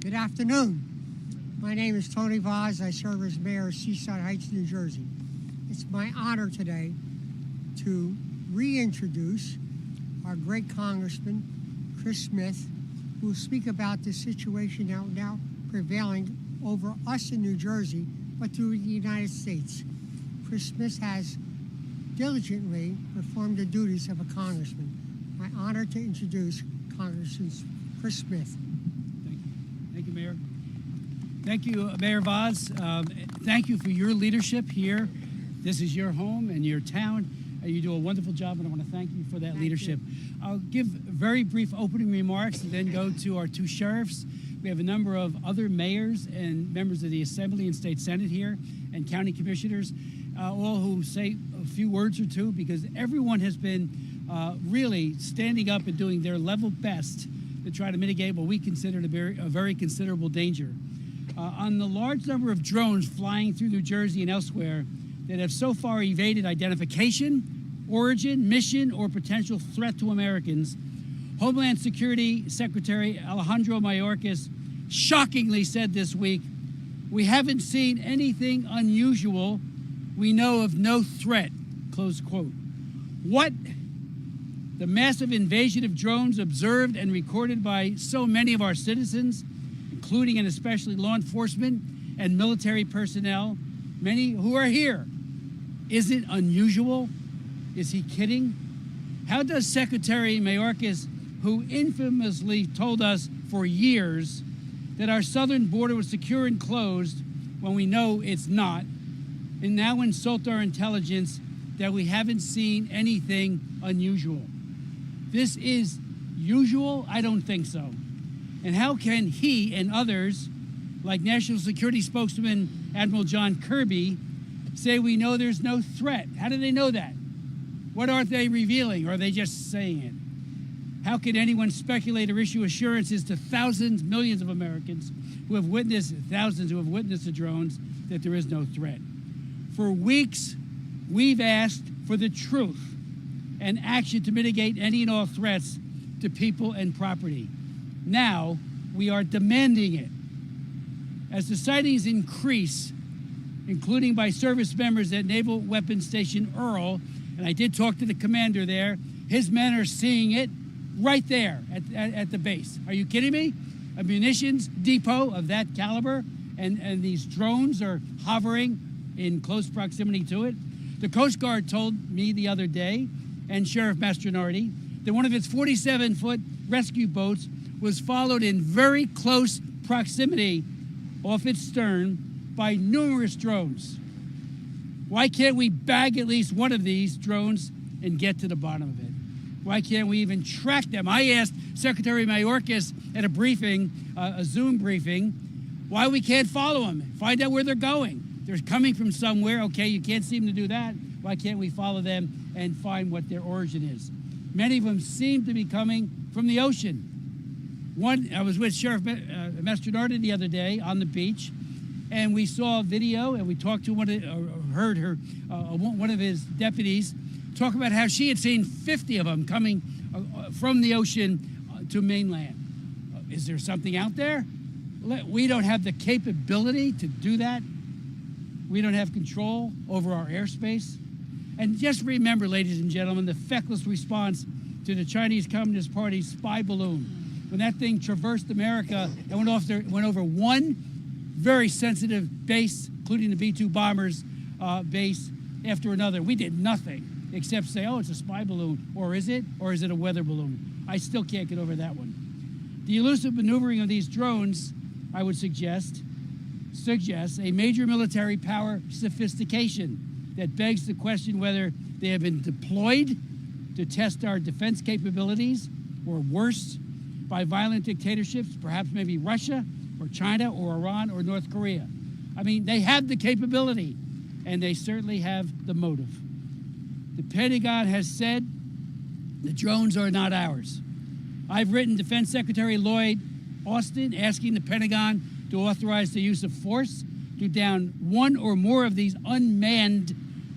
Good afternoon. My name is Tony Vaz. I serve as mayor of Seaside Heights, New Jersey. It's my honor today to reintroduce our great Congressman Chris Smith, who will speak about the situation now prevailing over us in New Jersey, but through the United States. Chris Smith has diligently performed the duties of a congressman. My honor to introduce Congressman Chris Smith. Thank you, Mayor. Thank you, Mayor Vaz. Thank you for your leadership here. This is your home and your town. You do a wonderful job, and I want to thank you for that leadership. I'll give very brief opening remarks and then go to our two sheriffs. We have a number of other mayors and members of the Assembly and State Senate here and county commissioners, all who say a few words or two, because everyone has been really standing up and doing their level best to try to mitigate what we consider to be a very considerable danger. On the large number of drones flying through New Jersey and elsewhere that have so far evaded identification, origin, mission, or potential threat to Americans, Homeland Security Secretary Alejandro Mayorkas shockingly said this week, "We haven't seen anything unusual. We know of no threat," close quote. What? The massive invasion of drones observed and recorded by so many of our citizens, including and especially law enforcement and military personnel, many who are here. Is it unusual? Is he kidding? How does Secretary Mayorkas, who infamously told us for years that our southern border was secure and closed when we know it's not, and now insult our intelligence that we haven't seen anything unusual? This is usual? I don't think so. And how can he and others, like National Security Spokesman Admiral John Kirby, say we know there's no threat? How do they know that? What aren't they revealing? Or are they just saying it? How can anyone speculate or issue assurances to thousands, millions of Americans who have witnessed, thousands who have witnessed the drones, that there is no threat? For weeks, we've asked for the truth and action to mitigate any and all threats to people and property. Now, we are demanding it. As the sightings increase, including by service members at Naval Weapons Station Earl, and I did talk to the commander there, his men are seeing it right there at the base. Are you kidding me? A munitions depot of that caliber, and these drones are hovering in close proximity to it. The Coast Guard told me the other day, and Sheriff Mastronardy, that one of its 47-foot rescue boats was followed in very close proximity off its stern by numerous drones. Why can't we bag at least one of these drones and get to the bottom of it? Why can't we even track them? I asked Secretary Mayorkas at a briefing, a Zoom briefing, why we can't follow them, find out where they're going. They're coming from somewhere. Okay, you can't seem to do that. Why can't we follow them and find what their origin is? Many of them seem to be coming from the ocean. I was with Sheriff Mastronardy the other day on the beach, and we saw a video, and we talked to heard one of his deputies talk about how she had seen 50 of them coming from the ocean to mainland. Is there something out there? We don't have the capability to do that. We don't have control over our airspace. And just remember, ladies and gentlemen, the feckless response to the Chinese Communist Party's spy balloon. When that thing traversed America and went over one very sensitive base, including the B-2 bombers base, after another. We did nothing except say, oh, it's a spy balloon. Or is it? Or is it a weather balloon? I still can't get over that one. The elusive maneuvering of these drones, I would suggest a major military power sophistication that begs the question whether they have been deployed to test our defense capabilities, or worse, by violent dictatorships, perhaps maybe Russia or China or Iran or North Korea. I mean, they have the capability, and they certainly have the motive. The Pentagon has said the drones are not ours. I've written Defense Secretary Lloyd Austin asking the Pentagon to authorize the use of force to down one or more of these unmanned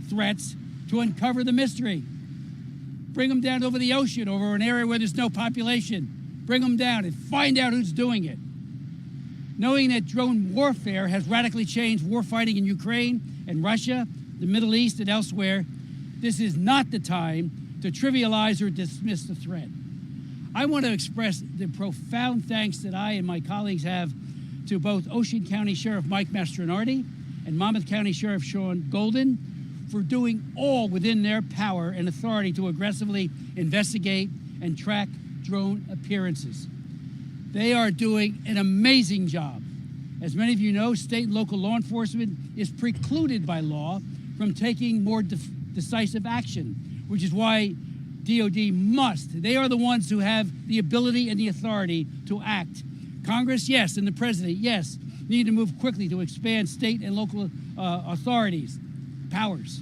threats to uncover the mystery. Bring them down over the ocean, over an area where there's no population. Bring them down and find out who's doing it. Knowing that drone warfare has radically changed warfighting in Ukraine and Russia, the Middle East, and elsewhere, this is not the time to trivialize or dismiss the threat. I want to express the profound thanks that I and my colleagues have to both Ocean County Sheriff Mike Mastronardy and Monmouth County Sheriff Shaun for doing all within their power and authority to aggressively investigate and track drone appearances. They are doing an amazing job. As many of you know, state and local law enforcement is precluded by law from taking more decisive action, which is why DOD must. They are the ones who have the ability and the authority to act. Congress, yes, and the president, yes, need to move quickly to expand state and local authorities, powers.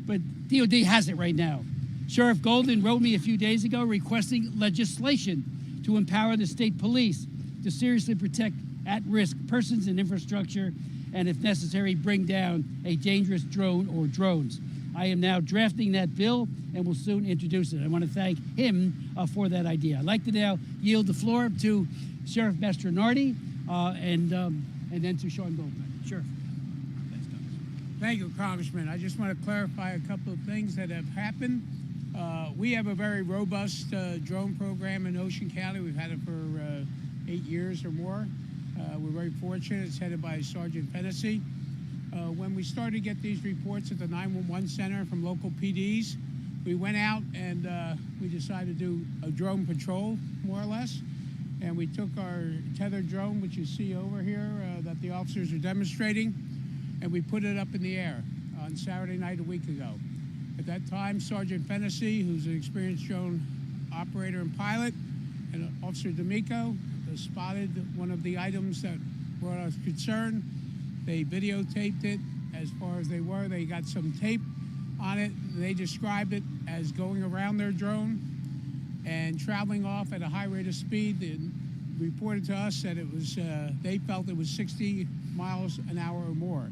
But DOD has it right now. Sheriff Golden wrote me a few days ago requesting legislation to empower the state police to seriously protect at-risk persons and infrastructure, and if necessary, bring down a dangerous drone or drones. I am now drafting that bill and will soon introduce it. I want to thank him for that idea. I'd like to now yield the floor to Sheriff Mastronardy and then to Shaun Golden. Sheriff. Thank you, Congressman. I just want to clarify a couple of things that have happened. We have a very robust drone program in Ocean County. We've had it for 8 years or more. We're very fortunate. It's headed by Sergeant Fennessy. When we started to get these reports at the 911 center from local PDs, we went out and we decided to do a drone patrol, more or less. And we took our tethered drone, which you see over here, that the officers are demonstrating, and we put it up in the air on Saturday night a week ago. At that time, Sergeant Fennessy, who's an experienced drone operator and pilot, and Officer D'Amico spotted one of the items that brought us concern. They videotaped it as far as they were. They got some tape on it. They described it as going around their drone and traveling off at a high rate of speed. They reported to us that it was, they felt it was 60 miles an hour or more.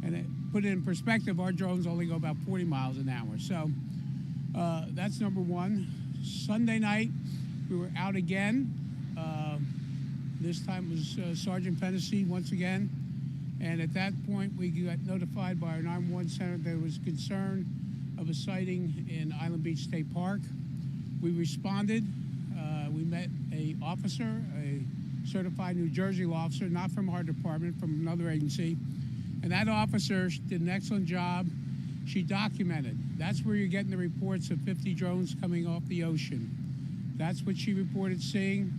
And it put it in perspective, our drones only go about 40 miles an hour. So that's number one. Sunday night, we were out again. This time was Sergeant Fennessy once again. And at that point, we got notified by our 911 center that there was concern of a sighting in Island Beach State Park. We responded. We met an officer, a certified New Jersey law officer, not from our department, from another agency. And that officer did an excellent job. She documented. That's where you're getting the reports of 50 drones coming off the ocean. That's what she reported seeing.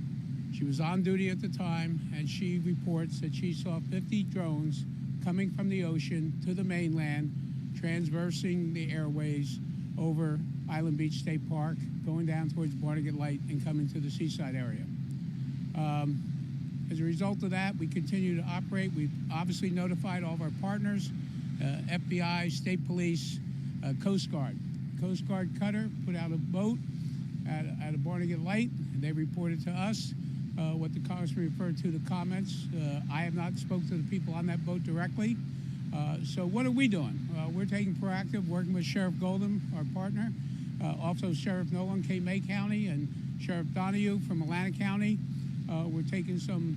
She was on duty at the time, and she reports that she saw 50 drones coming from the ocean to the mainland, transversing the airways over Island Beach State Park, going down towards Barnegat Light and coming to the seaside area. As a result of that, we continue to operate. We've obviously notified all of our partners, FBI, State Police, Coast Guard. Coast Guard cutter put out a boat at a Barnegat Light, and they reported to us what the Congressman referred to, the comments. I have not spoken to the people on that boat directly. So what are we doing? We're taking proactive, working with Sheriff Golden, our partner, also Sheriff Nolan, Cape May County, and Sheriff Donahue from Atlantic County. We're taking some,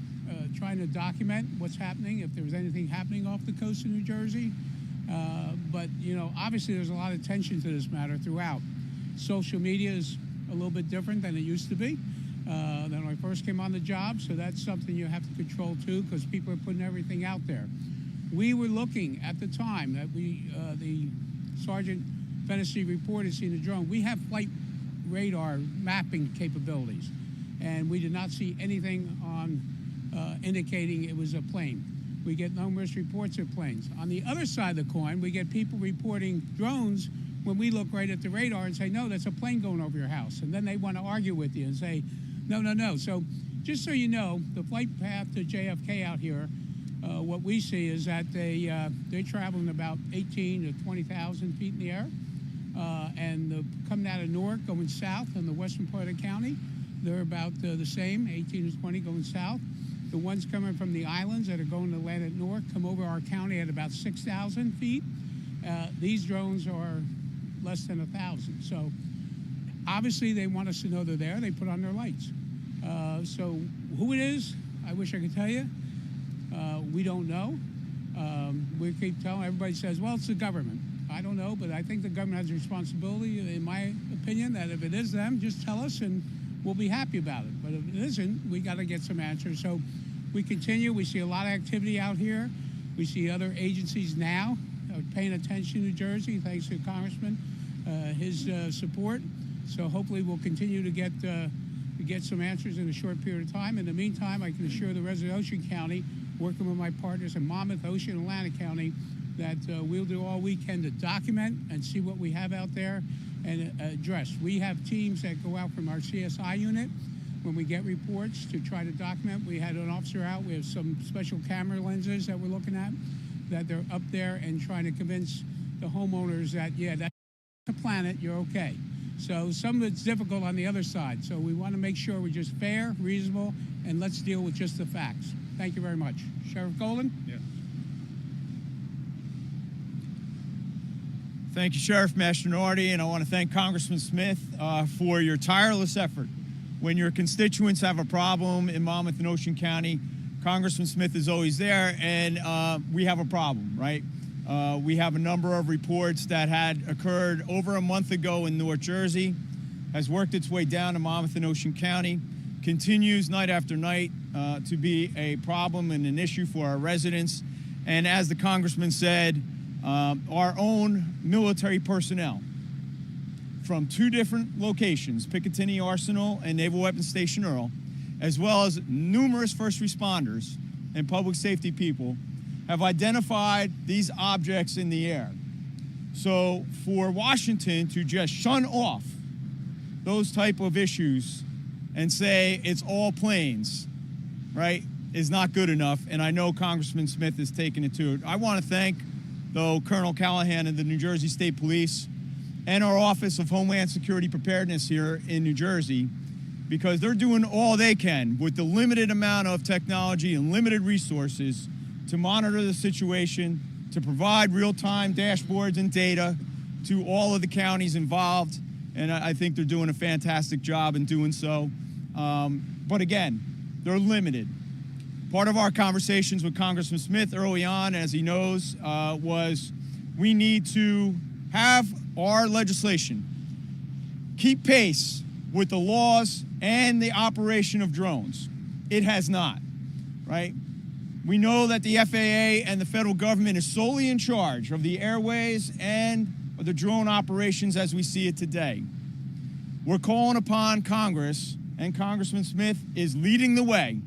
trying to document what's happening, if there was anything happening off the coast of New Jersey. But, you know, obviously there's a lot of tension to this matter throughout. Social media is a little bit different than it used to be. Than when I first came on the job, so that's something you have to control too, because people are putting everything out there. We were looking at the time that the Sergeant Fennessy reported seeing the drone. We have flight radar mapping capabilities, and we did not see anything on indicating it was a plane. We get numerous reports of planes. On the other side of the coin, we get people reporting drones when we look right at the radar and say, no, that's a plane going over your house. And then they want to argue with you and say, no, no, no. So just so you know, the flight path to JFK out here, what we see is that they're traveling about 18 to 20,000 feet in the air. And coming out of Newark, going south in the western part of the county, they're about the same, 18 to 20 going south. The ones coming from the islands that are going to land at Newark come over our county at about 6,000 feet. These drones are less than 1,000. So obviously they want us to know they're there. They put on their lights. So who it is, I wish I could tell you. We don't know. We keep telling, everybody says, well, it's the government. I don't know, but I think the government has a responsibility, in my opinion, that if it is them, just tell us and we'll be happy about it. But if it isn't, we got to get some answers. So we continue. We see a lot of activity out here. We see other agencies now paying attention to New Jersey, thanks to Congressman, his support. So hopefully we'll continue to get some answers in a short period of time. In the meantime, I can assure the resident of Ocean County, working with my partners in Monmouth, Ocean, and Atlantic County, that we'll do all we can to document and see what we have out there and address. We have teams that go out from our CSI unit when we get reports to try to document. We had an officer out. We have some special camera lenses that we're looking at, that they're up there and trying to convince the homeowners that, yeah, that's the planet, you're okay. So some of it's difficult on the other side. So we want to make sure we're just fair, reasonable, and let's deal with just the facts. Thank you very much. Sheriff Golden? Yeah. Thank you, Sheriff Mastronardy, and I want to thank Congressman Smith for your tireless effort. When your constituents have a problem in Monmouth and Ocean County, Congressman Smith is always there, and we have a problem, right? We have a number of reports that had occurred over a month ago in North Jersey, has worked its way down to Monmouth and Ocean County, continues night after night to be a problem and an issue for our residents. And as the Congressman said, our own military personnel from 2 different locations, Picatinny Arsenal and Naval Weapons Station Earl, as well as numerous first responders and public safety people, have identified these objects in the air. So for Washington to just shun off those type of issues and say it's all planes, right, is not good enough, and I know Congressman Smith is taking it to it. I want to thank, though, Colonel Callahan of the New Jersey State Police and our Office of Homeland Security Preparedness here in New Jersey, because they're doing all they can with the limited amount of technology and limited resources to monitor the situation, to provide real-time dashboards and data to all of the counties involved, and I think they're doing a fantastic job in doing so. But again, they're limited. Part of our conversations with Congressman Smith early on, as he knows, was we need to have our legislation keep pace with the laws and the operation of drones. It has not, right? We know that the FAA and the federal government is solely in charge of the airways and of the drone operations as we see it today. We're calling upon Congress, and Congressman Smith is leading the way,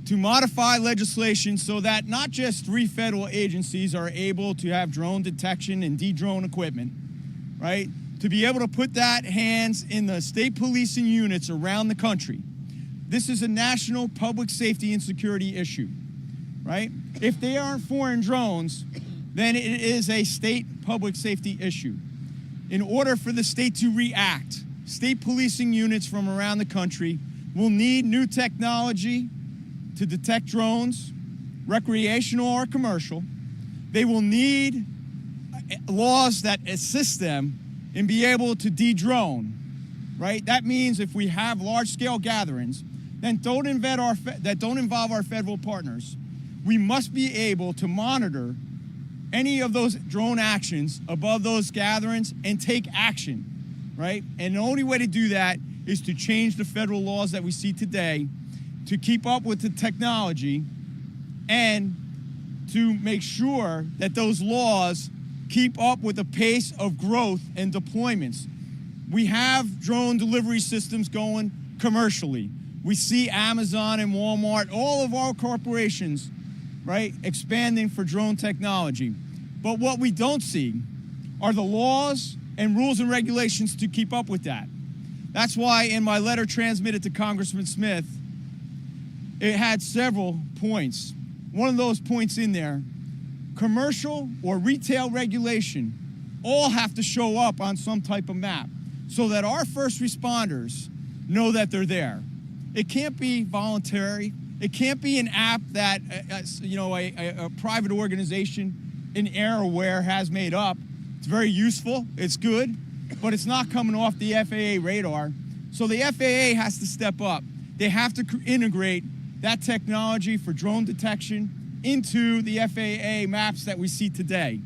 to modify legislation so that not just 3 federal agencies are able to have drone detection and de-drone equipment, right? To be able to put that hands in the state policing units around the country. This is a national public safety and security issue, right? If they aren't foreign drones, then it is a state public safety issue. In order for the state to react, state policing units from around the country will need new technology to detect drones, recreational or commercial. They will need laws that assist them in being able to de-drone, right? That means if we have large-scale gatherings that don't involve our federal partners, we must be able to monitor any of those drone actions above those gatherings and take action, right? And the only way to do that is to change the federal laws that we see today to keep up with the technology and to make sure that those laws keep up with the pace of growth and deployments. We have drone delivery systems going commercially. We see Amazon and Walmart, all of our corporations, right, expanding for drone technology. But what we don't see are the laws and rules and regulations to keep up with that. That's why in my letter transmitted to Congressman Smith, it had several points. One of those points in there, commercial or retail regulation, all have to show up on some type of map so that our first responders know that they're there. It can't be voluntary. It can't be an app that a private organization in AirAware has made up. It's very useful, it's good, but it's not coming off the FAA radar. So the FAA has to step up. They have to integrate that technology for drone detection into the FAA maps that we see today.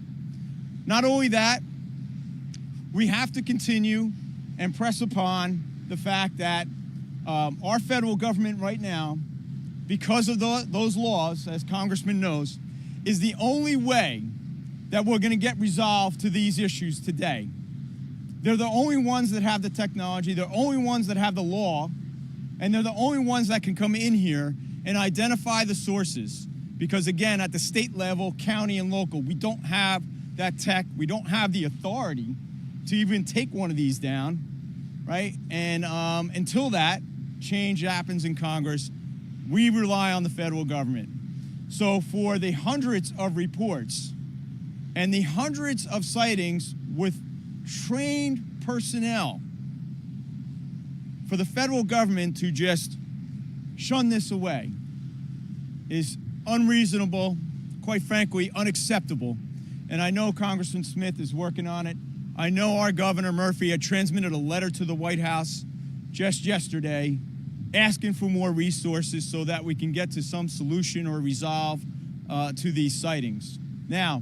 Not only that, we have to continue and press upon the fact that our federal government right now, because of those laws, as Congressman knows, is the only way that we're going to get resolved to these issues today. They're the only ones that have the technology, they're the only ones that have the law, and they're the only ones that can come in here and identify the sources. Because again, at the state level, county and local, we don't have that tech, we don't have the authority to even take one of these down, right? And until that change happens in Congress, we rely on the federal government. So for the hundreds of reports and the hundreds of sightings with trained personnel, for the federal government to just shun this away is unreasonable, quite frankly, unacceptable. And I know Congressman Smith is working on it. I know our Governor Murphy had transmitted a letter to the White House just yesterday asking for more resources so that we can get to some solution or resolve to these sightings. Now,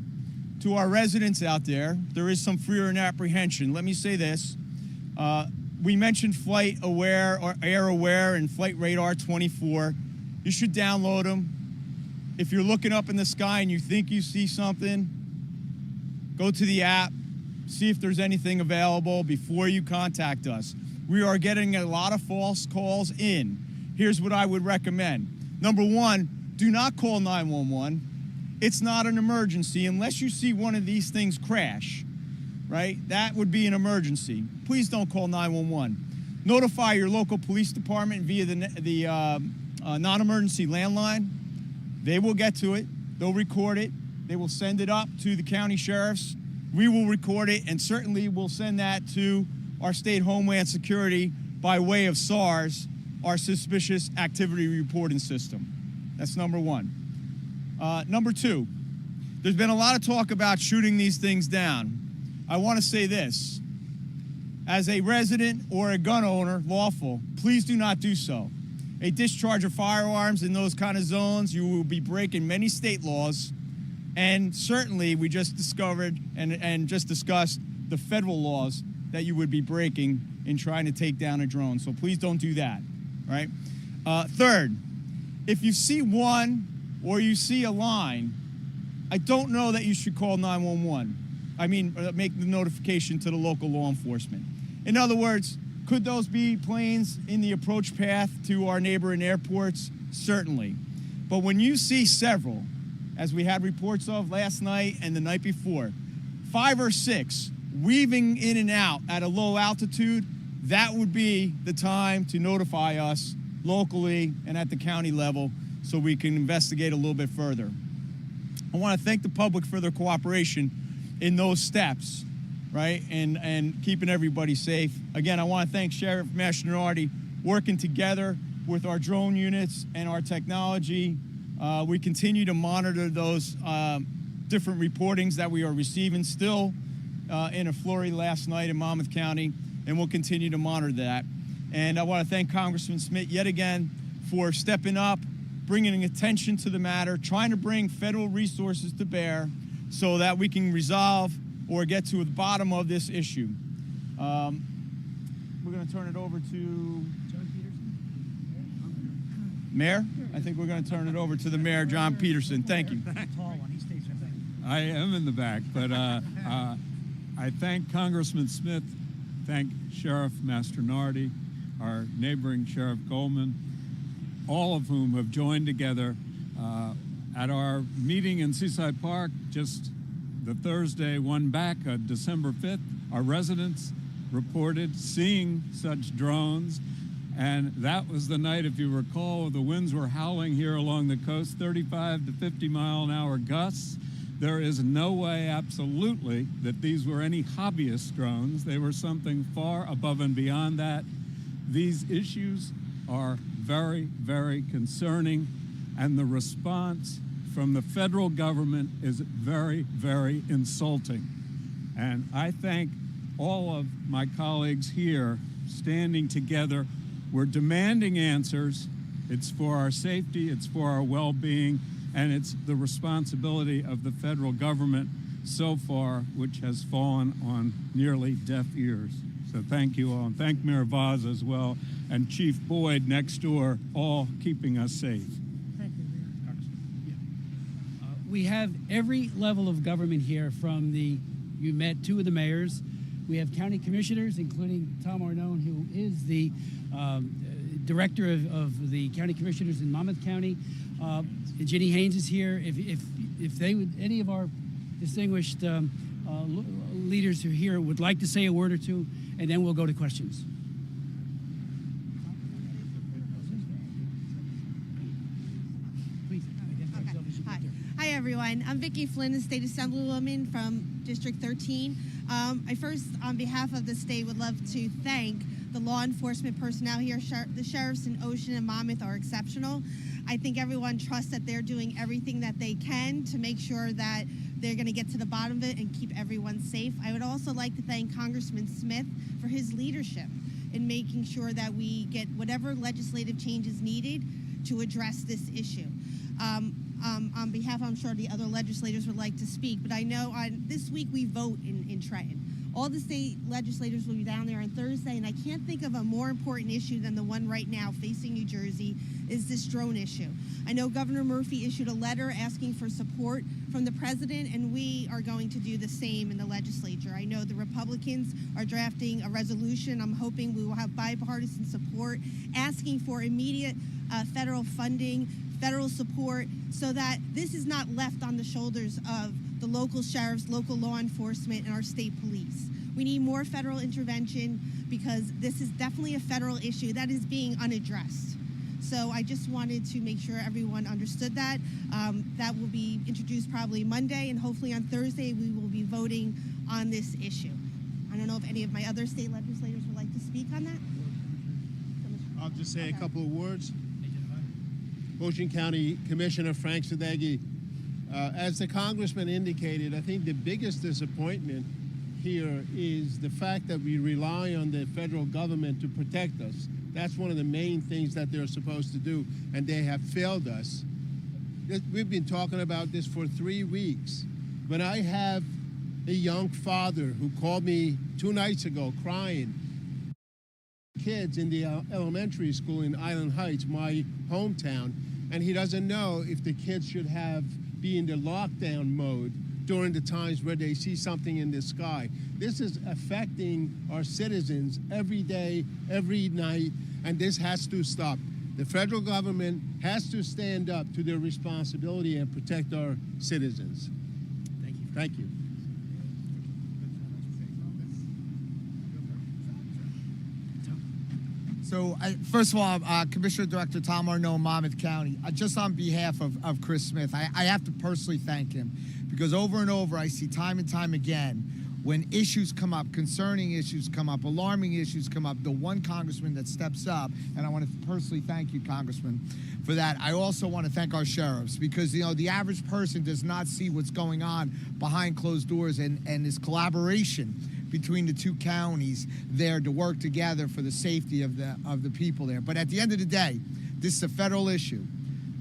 to our residents out there, there is some fear and apprehension. Let me say this. We mentioned Flight Aware or Air Aware and Flight Radar 24. You should download them. If you're looking up in the sky and you think you see something, go to the app, see if there's anything available before you contact us. We are getting a lot of false calls in. Here's what I would recommend. Number one, do not call 911. It's not an emergency unless you see one of these things crash, right? That would be an emergency. Please don't call 911. Notify your local police department via the non-emergency landline. They will get to it. They'll record it. They will send it up to the county sheriffs. We will record it, and certainly we'll send that to our state Homeland Security by way of SARS, our Suspicious Activity Reporting System. That's number one. Number two, there's been a lot of talk about shooting these things down. I want to say this. As a resident or a gun owner, lawful, please do not do so. A discharge of firearms in those kind of zones, you will be breaking many state laws. And certainly we just discovered and just discussed the federal laws that you would be breaking in trying to take down a drone. So please don't do that, right? Third, if you see one or you see a line, I don't know that you should call 911. I mean, make the notification to the local law enforcement. In other words, could those be planes in the approach path to our neighboring airports? Certainly. But when you see several, as we had reports of last night and the night before, 5 or 6 weaving in and out at a low altitude, that would be the time to notify us locally and at the county level so we can investigate a little bit further. I want to thank the public for their cooperation in those steps, right, and keeping everybody safe. Again, I want to thank Sheriff Mastronardy working together with our drone units and our technology. We continue to monitor those different reportings that we are receiving still in a flurry last night in Monmouth County, and we'll continue to monitor that. And I want to thank Congressman Smith yet again for stepping up, bringing attention to the matter, trying to bring federal resources to bear so that we can resolve or get to the bottom of this issue. We're going to turn it over to Mayor. I think we're going to turn it over to the Mayor, John Peterson. Thank you. I am in the back, but I thank Congressman Smith, thank Sheriff Mastronardy, our neighboring Sheriff Goldman, all of whom have joined together at our meeting in Seaside Park just the Thursday one back, December 5th. Our residents reported seeing such drones, and that was the night, if you recall, the winds were howling here along the coast, 35 to 50 mile an hour gusts. There is no way, absolutely, that these were any hobbyist drones. They were something far above and beyond that. These issues are very, very concerning, and the response from the federal government is very, very insulting. And I thank all of my colleagues here standing together. We're demanding answers, It's for our safety, it's for our well-being, and it's the responsibility of the federal government so far, which has fallen on nearly deaf ears. So thank you all, and thank Mayor Vaz as well, and Chief Boyd next door, all keeping us safe. Thank you, Mayor. We have every level of government here you met two of the mayors. We have county commissioners, including Tom Arnone, who is the director of the county commissioners in Monmouth County. Ginny Haynes is here. If they would, any of our distinguished leaders who are here would like to say a word or two, and then we'll go to questions. Please. Hi. Hi, everyone. I'm Vicki Flynn, the State Assemblywoman from District 13. I first, on behalf of the state, would love to thank the law enforcement personnel here. The sheriffs in Ocean and Monmouth are exceptional. I think everyone trusts that they're doing everything that they can to make sure that they're going to get to the bottom of it and keep everyone safe. I would also like to thank Congressman Smith for his leadership in making sure that we get whatever legislative changes needed to address this issue. On behalf, I'm sure the other legislators would like to speak, but I know this week we vote in Trenton. All the state legislators will be down there on Thursday, and I can't think of a more important issue than the one right now facing New Jersey is this drone issue. I know Governor Murphy issued a letter asking for support from the president, and we are going to do the same in the legislature. I know the Republicans are drafting a resolution. I'm hoping we will have bipartisan support asking for immediate federal funding, federal support, so that this is not left on the shoulders of the local sheriffs, local law enforcement, and our state police. We need more federal intervention because this is definitely a federal issue that is being unaddressed. So I just wanted to make sure everyone understood that. That will be introduced probably Monday, and hopefully on Thursday we will be voting on this issue. I don't know if any of my other state legislators would like to speak on that. I'll just say a couple of words. Ocean County Commissioner Frank Sadeghi, as the congressman indicated, I think the biggest disappointment here is the fact that we rely on the federal government to protect us. That's one of the main things that they're supposed to do, and they have failed us. We've been talking about this for 3 weeks. When I have a young father who called me 2 nights ago crying, kids in the elementary school in Island Heights, my hometown, and he doesn't know if the kids should be in the lockdown mode during the times where they see something in the sky. This is affecting our citizens every day, every night, and this has to stop. The federal government has to stand up to their responsibility and protect our citizens. Thank you. Thank you. So, first of all, Commissioner Director Tom Arnone, Monmouth County, just on behalf of Chris Smith, I have to personally thank him because over and over I see time and time again when issues come up, concerning issues come up, alarming issues come up, the one congressman that steps up, and I want to personally thank you, Congressman, for that. I also want to thank our sheriffs because, you know, the average person does not see what's going on behind closed doors and this collaboration between the two counties there to work together for the safety of the people there. But at the end of the day, this is a federal issue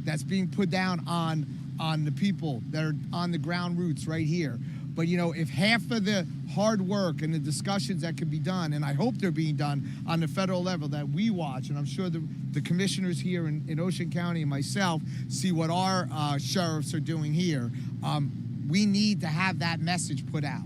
that's being put down on the people that are on the ground roots right here. But, you know, if half of the hard work and the discussions that could be done, and I hope they're being done on the federal level that we watch, and I'm sure the commissioners here in Ocean County and myself see what our sheriffs are doing here, we need to have that message put out.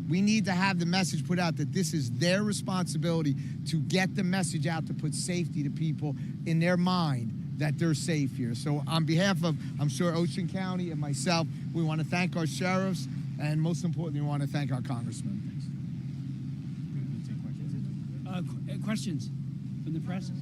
We need to have the message put out that this is their responsibility to get the message out to put safety to people in their mind that they're safe here. So on behalf of, I'm sure, Ocean County and myself, we want to thank our sheriffs, and most importantly, we want to thank our congressman. Questions from the press?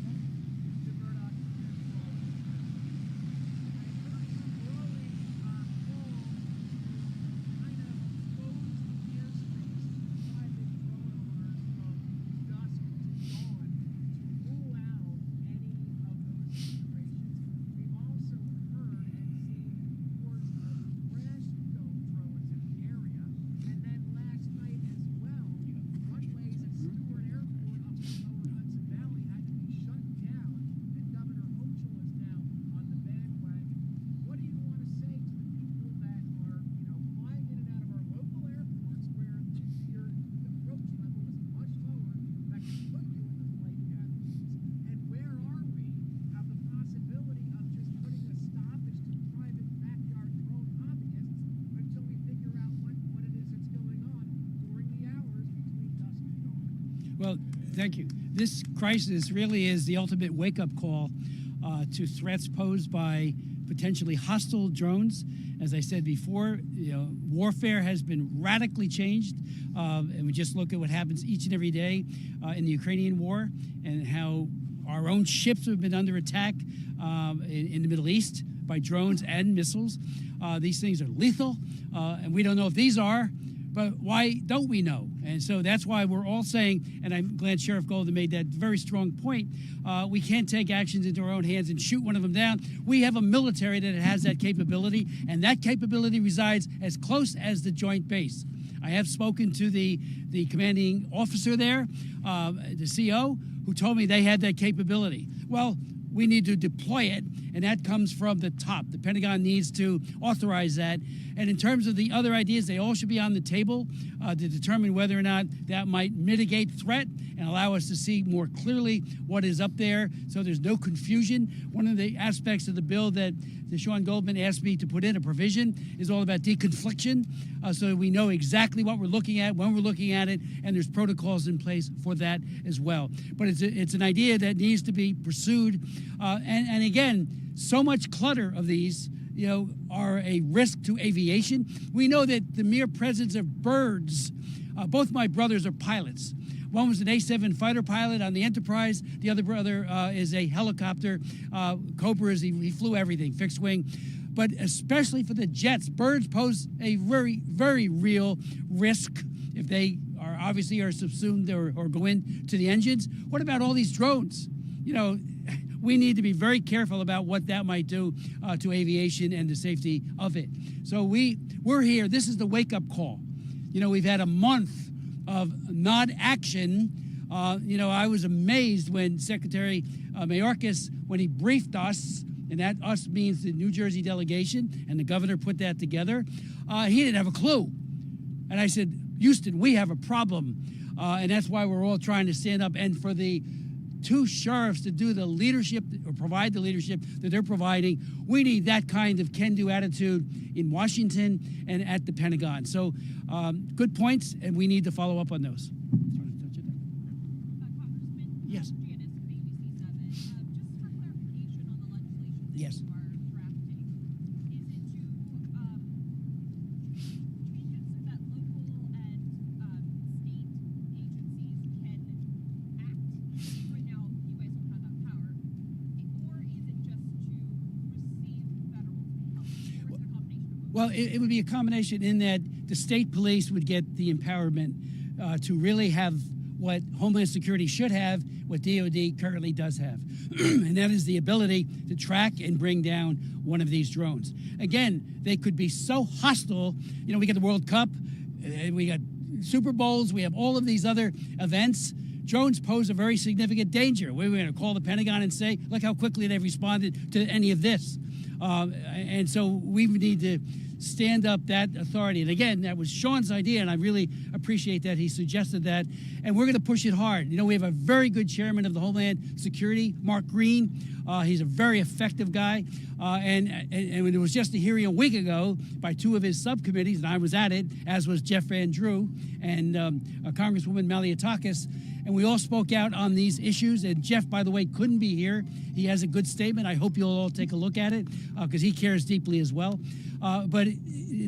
Well, thank you. This crisis really is the ultimate wake-up call to threats posed by potentially hostile drones. As I said before, warfare has been radically changed, and we just look at what happens each and every day in the Ukrainian war and how our own ships have been under attack in the Middle East by drones and missiles. These things are lethal, and we don't know if these are, but why don't we know? And so that's why we're all saying, and I'm glad Sheriff Golden made that very strong point, we can't take actions into our own hands and shoot one of them down. We have a military that has that capability, and that capability resides as close as the joint base. I have spoken to the commanding officer there, the CO, who told me they had that capability. Well, we need to deploy it, and that comes from the top. The Pentagon needs to authorize that. And in terms of the other ideas, they all should be on the table to determine whether or not that might mitigate threat and allow us to see more clearly what is up there so there's no confusion. One of the aspects of the bill that Shaun Goldman asked me to put in a provision is all about deconfliction, so we know exactly what we're looking at, when we're looking at it, and there's protocols in place for that as well. But it's an idea that needs to be pursued. And again, so much clutter of these are a risk to aviation. We know that the mere presence of birds, both my brothers are pilots. One was an A-7 fighter pilot on the Enterprise. The other brother is a helicopter. Cobra, he flew everything, fixed wing. But especially for the jets, birds pose a very, very real risk if they are subsumed or go into the engines. What about all these drones? We need to be very careful about what that might do to aviation and the safety of it. So we're here. This is the wake-up call. We've had a month of non-action. I was amazed when Secretary Mayorkas, when he briefed us, and that us means the New Jersey delegation, and the governor put that together, he didn't have a clue. And I said, Houston, we have a problem. And that's why we're all trying to stand up. And for the two sheriffs to do the leadership or provide the leadership that they're providing, we need that kind of can-do attitude in Washington and at the Pentagon. So good points, and we need to follow up on those. Yes. Yes. Well, it would be a combination in that the state police would get the empowerment to really have what Homeland Security should have, what DOD currently does have. And that is the ability to track and bring down one of these drones. Again, they could be so hostile. We got the World Cup, we got Super Bowls, we have all of these other events. Drones pose a very significant danger. We're going to call the Pentagon and say, look how quickly they've responded to any of this. And so we need to stand up that authority. And again, that was Shaun's idea, and I really appreciate that he suggested that. And we're going to push it hard. We have a very good chairman of the Homeland Security, Mark Green. He's a very effective guy. And it was just a hearing a week ago by two of his subcommittees, and I was at it, as was Jeff Van Drew and Congresswoman Malliotakis. And we all spoke out on these issues. And Jeff, by the way, couldn't be here. He has a good statement. I hope you'll all take a look at it because he cares deeply as well. But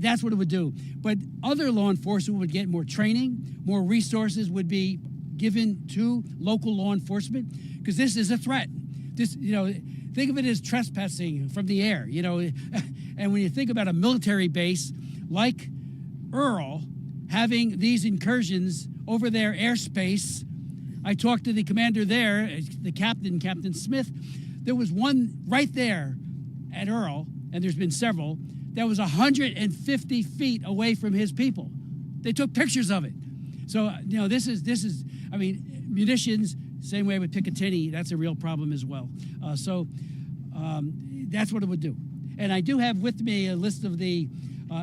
that's what it would do. But other law enforcement would get more training, more resources would be given to local law enforcement because this is a threat. This, think of it as trespassing from the air, And when you think about a military base like Earl having these incursions over their airspace, I talked to the commander there, the Captain Smith. There was one right there at Earl, and there's been several, that was 150 feet away from his people. They took pictures of it. So, this is, munitions, same way with Picatinny, that's a real problem as well. That's what it would do. And I do have with me a list of the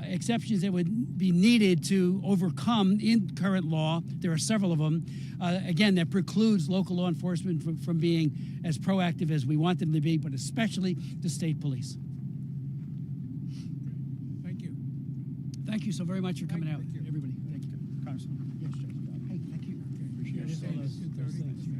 exceptions that would be needed to overcome in current law. There are several of them. Again, that precludes local law enforcement from being as proactive as we want them to be, but especially the state police. Thank you. Thank you so very much for coming out, everybody. Thank you, Congressman. Yes, Judge. Hey, thank you. Appreciate it. those things.